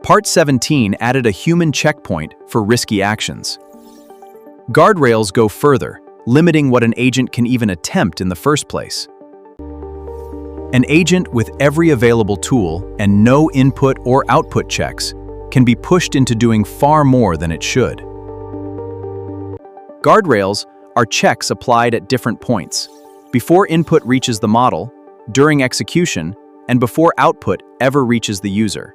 Part 17 added a human checkpoint for risky actions. Guardrails go further, limiting what an agent can even attempt in the first place. An agent with every available tool and no input or output checks can be pushed into doing far more than it should. Guardrails are checks applied at different points, before input reaches the model, during execution, and before output ever reaches the user.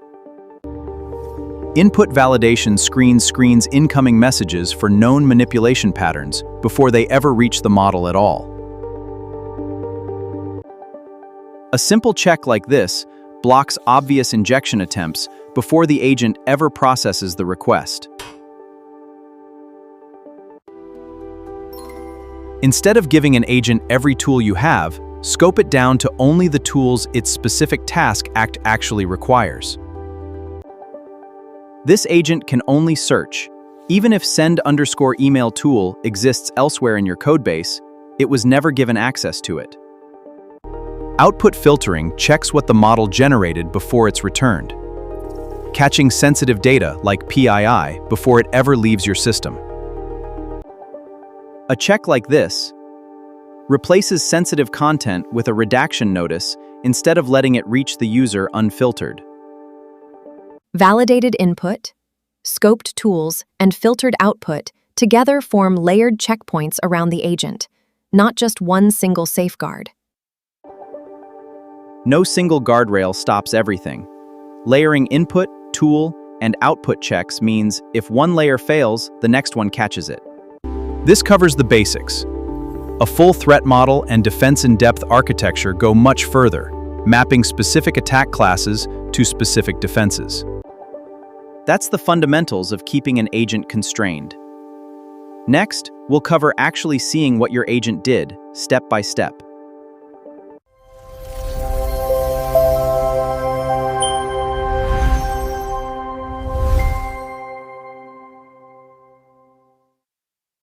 Input validation screens incoming messages for known manipulation patterns before they ever reach the model at all. A simple check like this blocks obvious injection attempts before the agent ever processes the request. Instead of giving an agent every tool you have, scope it down to only the tools its specific task actually requires. This agent can only search. Even if send_email tool exists elsewhere in your codebase, it was never given access to it. Output filtering checks what the model generated before it's returned, catching sensitive data like PII before it ever leaves your system. A check like this replaces sensitive content with a redaction notice instead of letting it reach the user unfiltered. Validated input, scoped tools, and filtered output together form layered checkpoints around the agent, not just one single safeguard. No single guardrail stops everything. Layering input, tool, and output checks means if one layer fails, the next one catches it. This covers the basics. A full threat model and defense-in-depth architecture go much further, mapping specific attack classes to specific defenses. That's the fundamentals of keeping an agent constrained. Next, we'll cover actually seeing what your agent did, step by step.